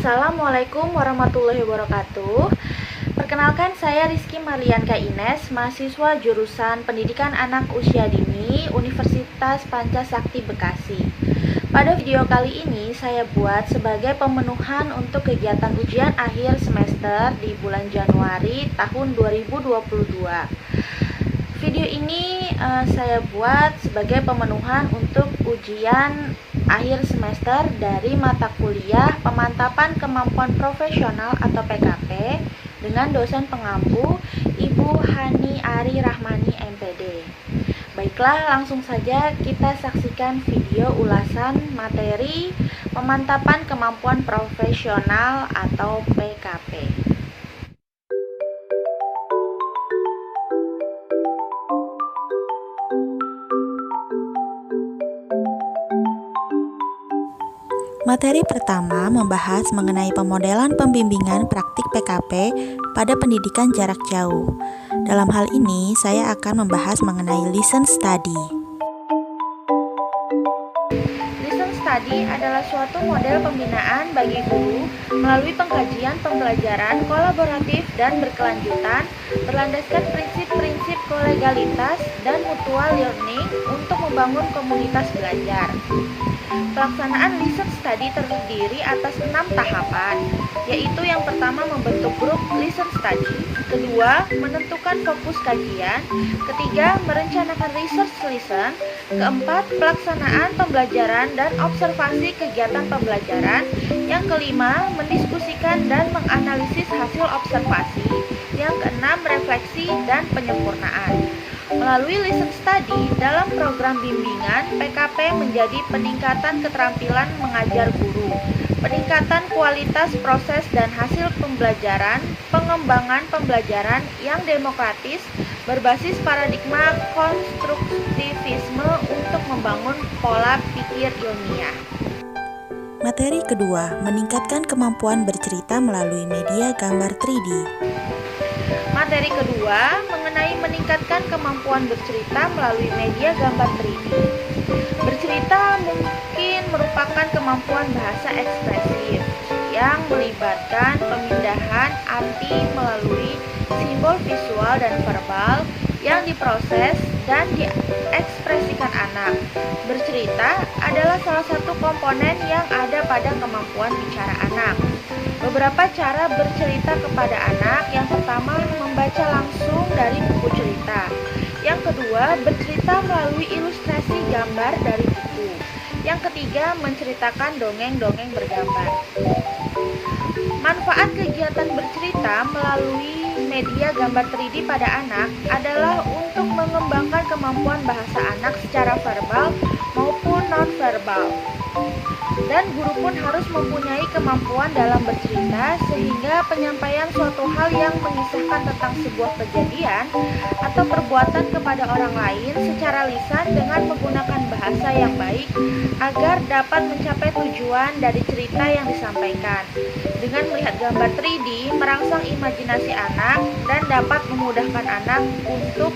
Assalamualaikum warahmatullahi wabarakatuh. Perkenalkan, saya Rizky Marlianka Ines, mahasiswa jurusan Pendidikan Anak Usia Dini Universitas Pancasakti Bekasi. Pada video kali ini saya buat sebagai pemenuhan untuk kegiatan ujian akhir semester di bulan Januari tahun 2022. Video ini saya buat sebagai pemenuhan untuk ujian akhir semester dari mata kuliah Pemantapan Kemampuan Profesional atau PKP dengan dosen pengampu Ibu Hani Ari Rahmani MPD. Baiklah, langsung saja kita saksikan video ulasan materi Pemantapan Kemampuan Profesional atau PKP. Materi pertama membahas mengenai pemodelan pembimbingan praktik PKP pada pendidikan jarak jauh. Dalam hal ini, saya akan membahas mengenai listen study. Listen study adalah suatu model pembinaan bagi guru melalui pengkajian pembelajaran kolaboratif dan berkelanjutan berlandaskan prinsip-prinsip kolegalitas dan mutual learning untuk membangun komunitas belajar. Pelaksanaan listen study terdiri atas 6 tahapan, yaitu yang pertama membentuk grup listen study, kedua menentukan fokus kajian, ketiga merencanakan research listen, keempat pelaksanaan pembelajaran dan observasi kegiatan pembelajaran, yang kelima mendiskusikan dan menganalisis hasil observasi, yang keenam refleksi dan penyempurnaan. Melalui listen study dalam program bimbingan, PKP menjadi peningkatan keterampilan mengajar guru, peningkatan kualitas proses dan hasil pembelajaran, pengembangan pembelajaran yang demokratis, berbasis paradigma konstruktivisme untuk membangun pola pikir ilmiah. Materi kedua, meningkatkan kemampuan bercerita melalui media gambar 3D. Materi kedua mengenai meningkatkan kemampuan bercerita melalui media gambar 3D. Bercerita mungkin merupakan kemampuan bahasa ekspresif yang melibatkan pemindahan arti melalui simbol visual dan verbal yang diproses dan diekspresikan anak. Bercerita adalah salah satu komponen yang ada pada kemampuan bicara anak. Beberapa cara bercerita kepada anak. Yang pertama, membaca langsung dari buku cerita. Yang kedua, bercerita melalui ilustrasi gambar dari buku. Yang ketiga, menceritakan dongeng-dongeng bergambar. Manfaat kegiatan bercerita melalui media gambar 3D pada anak adalah untuk mengembangkan kemampuan bahasa anak secara verbal maupun non-verbal. Dan guru pun harus mempunyai kemampuan dalam bercerita sehingga penyampaian suatu hal yang mengisahkan tentang sebuah kejadian atau perbuatan kepada orang lain secara lisan dengan menggunakan bahasa yang baik agar dapat mencapai tujuan dari cerita yang disampaikan. Dengan melihat gambar 3D, merangsang imajinasi anak dan dapat memudahkan anak untuk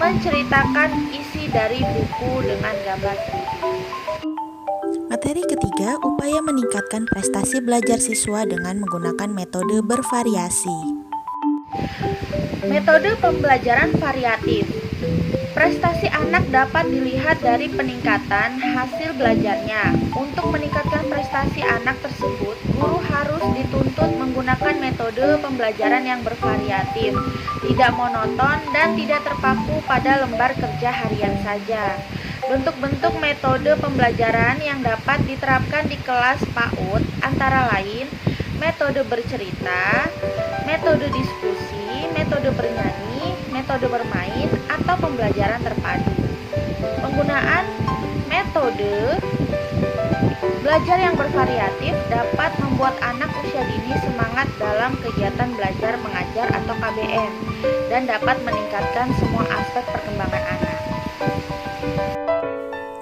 menceritakan isi dari buku dengan gambar 3D. Materi ketiga, upaya meningkatkan prestasi belajar siswa dengan menggunakan metode bervariasi. Metode pembelajaran variatif. Prestasi anak dapat dilihat dari peningkatan hasil belajarnya. Untuk meningkatkan prestasi anak tersebut, guru harus dituntut menggunakan metode pembelajaran yang bervariatif, tidak monoton dan tidak terpaku pada lembar kerja harian saja. Bentuk-bentuk metode pembelajaran yang dapat diterapkan di kelas PAUD antara lain metode bercerita, metode diskusi, metode bernyanyi, metode bermain, atau pembelajaran terpadu. Penggunaan metode belajar yang bervariatif dapat membuat anak usia dini semangat dalam kegiatan belajar mengajar atau KBM dan dapat meningkatkan semua aspek perkembangan anak.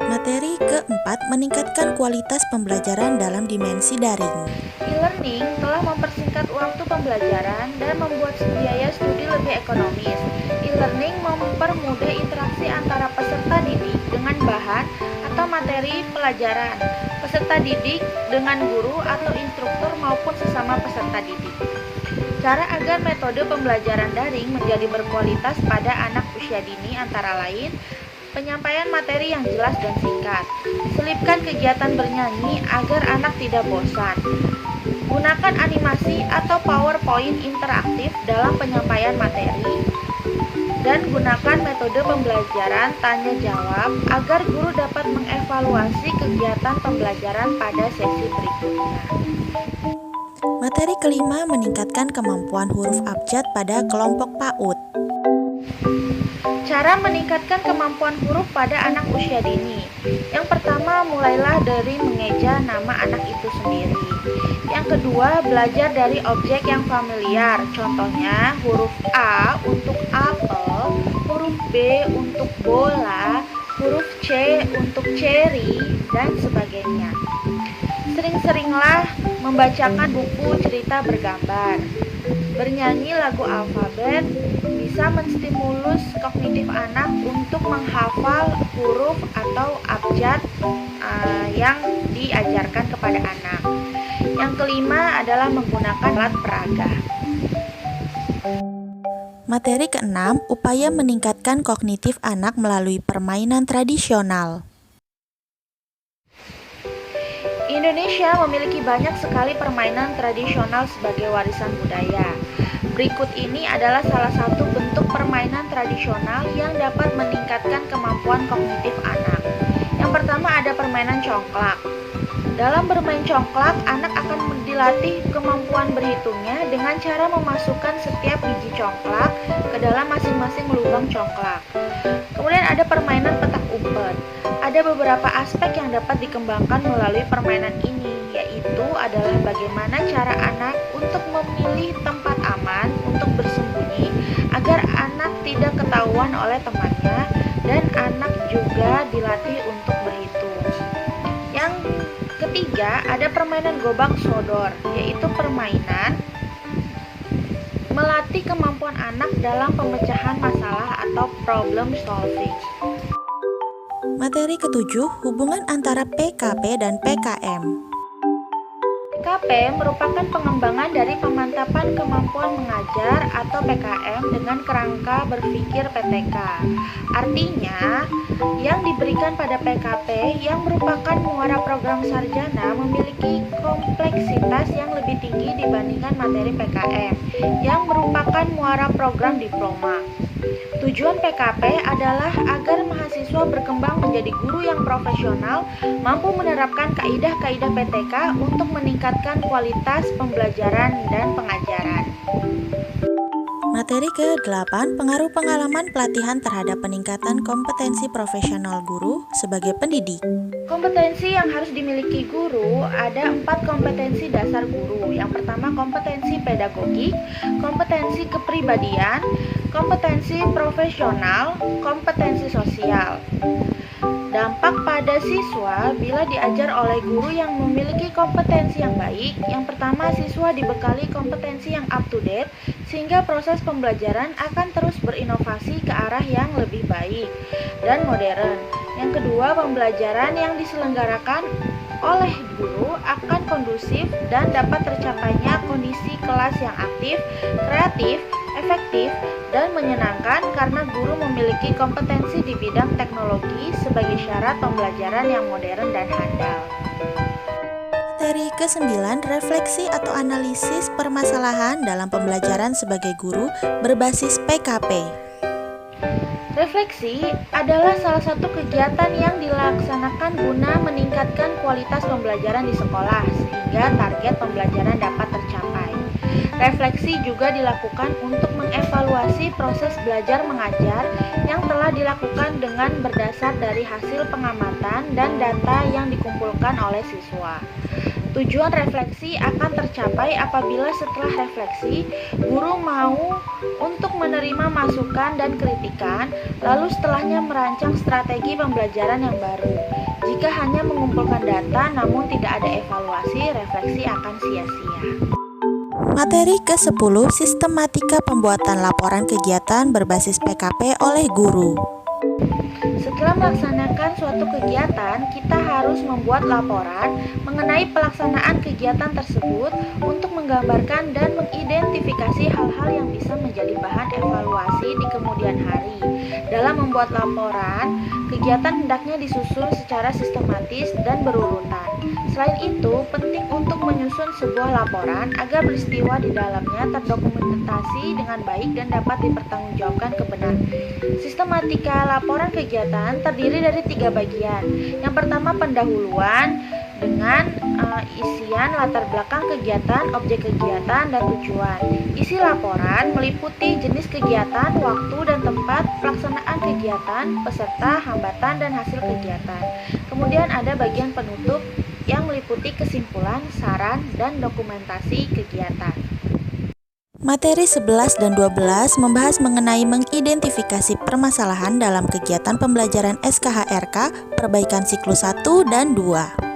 Materi keempat, meningkatkan kualitas pembelajaran dalam dimensi daring. E-learning telah mempersingkat waktu pembelajaran dan membuat biaya studi lebih ekonomis. E-learning mempermudah interaksi antara peserta didik dengan bahan atau materi pelajaran, peserta didik dengan guru atau instruktur maupun sesama peserta didik. Cara agar metode pembelajaran daring menjadi berkualitas pada anak usia dini antara lain penyampaian materi yang jelas dan singkat. Selipkan kegiatan bernyanyi agar anak tidak bosan. Gunakan animasi atau PowerPoint interaktif dalam penyampaian materi. Dan gunakan metode pembelajaran tanya jawab agar guru dapat mengevaluasi kegiatan pembelajaran pada sesi berikutnya. Materi kelima meningkatkan kemampuan huruf abjad pada kelompok PAUD. Cara meningkatkan kemampuan huruf pada anak usia dini. Yang pertama, mulailah dari mengeja nama anak itu sendiri. Yang kedua, belajar dari objek yang familiar. Contohnya, huruf A untuk apel, huruf B untuk bola, huruf C untuk cherry, dan sebagainya. Sering-seringlah membacakan buku cerita bergambar. Bernyanyi lagu alfabet bisa menstimulus kognitif anak untuk menghafal huruf atau abjad yang diajarkan kepada anak. Yang kelima adalah menggunakan alat peraga. Materi keenam, upaya meningkatkan kognitif anak melalui permainan tradisional. Indonesia memiliki banyak sekali permainan tradisional sebagai warisan budaya. Berikut ini adalah salah satu bentuk permainan tradisional yang dapat meningkatkan kemampuan kognitif anak. Yang pertama ada permainan congklak. Dalam bermain congklak, anak akan dilatih kemampuan berhitungnya dengan cara memasukkan setiap biji congklak ke dalam masing-masing lubang congklak. Kemudian ada permainan petak umpet. Ada beberapa aspek yang dapat dikembangkan melalui permainan ini, yaitu adalah bagaimana cara anak untuk memilih tempat aman untuk bersembunyi agar anak tidak ketahuan oleh temannya, dan anak juga dilatih untuk berhitung. Yang ketiga, ada permainan gobak sodor, yaitu permainan melatih kemampuan anak dalam pemecahan masalah atau problem solving. Materi ketujuh, hubungan antara PKP dan PKM. PKP merupakan pengembangan dari pemantapan kemampuan mengajar atau PKM dengan kerangka berpikir PTK. Artinya, yang diberikan pada PKP yang merupakan muara program sarjana memiliki kompleksitas yang lebih tinggi dibandingkan materi PKM yang merupakan muara program diploma. Tujuan PKP adalah agar mahasiswa berkembang menjadi guru yang profesional, mampu menerapkan kaidah-kaidah PTK untuk meningkatkan kualitas pembelajaran dan pengajaran. Materi ke-8, pengaruh pengalaman pelatihan terhadap peningkatan kompetensi profesional guru sebagai pendidik. Kompetensi yang harus dimiliki guru ada 4 kompetensi dasar guru. Yang pertama, kompetensi pedagogik, kompetensi kepribadian, kompetensi profesional, kompetensi sosial. Dampak pada siswa bila diajar oleh guru yang memiliki kompetensi yang baik. Yang pertama, siswa dibekali kompetensi yang up to date sehingga proses pembelajaran akan terus berinovasi ke arah yang lebih baik dan modern. Yang kedua, pembelajaran yang diselenggarakan oleh guru akan kondusif dan dapat tercapainya kondisi kelas yang aktif, kreatif, efektif, dan menyenangkan karena guru memiliki kompetensi di bidang teknologi sebagai syarat pembelajaran yang modern dan handal. Materi ke-9, refleksi atau analisis permasalahan dalam pembelajaran sebagai guru berbasis PKP. Refleksi adalah salah satu kegiatan yang dilaksanakan guna meningkatkan kualitas pembelajaran di sekolah sehingga target pembelajaran dapat tercapai. Refleksi juga dilakukan untuk mengevaluasi proses belajar mengajar yang telah dilakukan dengan berdasar dari hasil pengamatan dan data yang dikumpulkan oleh siswa. Tujuan refleksi akan tercapai apabila setelah refleksi, guru mau untuk menerima masukan dan kritikan, lalu setelahnya merancang strategi pembelajaran yang baru. Jika hanya mengumpulkan data namun tidak ada evaluasi, refleksi akan sia-sia. Materi ke-10, sistematika pembuatan laporan kegiatan berbasis PKP oleh guru. Setelah melaksanakan suatu kegiatan, kita harus membuat laporan mengenai pelaksanaan kegiatan tersebut untuk menggambarkan dan mengidentifikasi hal-hal yang bisa menjadi bahan evaluasi di kemudian hari. Dalam membuat laporan, kegiatan hendaknya disusun secara sistematis dan berurutan. Selain itu, penting untuk menyusun sebuah laporan agar peristiwa di dalamnya terdokumentasi dengan baik dan dapat dipertanggungjawabkan kebenaran. Sistematika laporan kegiatan terdiri dari 3 bagian. Yang pertama, pendahuluan dengan isian latar belakang kegiatan, objek kegiatan, dan tujuan. Isi laporan meliputi jenis kegiatan, waktu dan tempat pelaksanaan kegiatan, peserta, hambatan, dan hasil kegiatan. Kemudian ada bagian penutup yang meliputi kesimpulan, saran, dan dokumentasi kegiatan. Materi 11 dan 12 membahas mengenai mengidentifikasi permasalahan dalam kegiatan pembelajaran SKHRK perbaikan siklus 1 dan 2.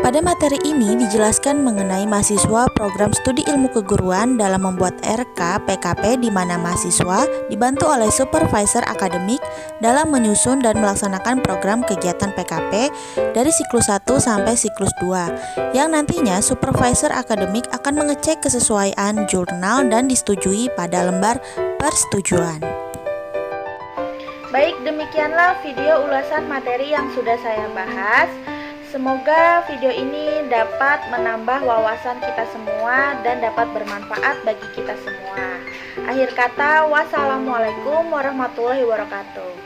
Pada materi ini dijelaskan mengenai mahasiswa program studi ilmu keguruan dalam membuat RK PKP di mana mahasiswa dibantu oleh supervisor akademik dalam menyusun dan melaksanakan program kegiatan PKP dari siklus 1 sampai siklus 2 yang nantinya supervisor akademik akan mengecek kesesuaian jurnal dan disetujui pada lembar persetujuan. Baik, demikianlah video ulasan materi yang sudah saya bahas. Semoga video ini dapat menambah wawasan kita semua dan dapat bermanfaat bagi kita semua. Akhir kata, wassalamualaikum warahmatullahi wabarakatuh.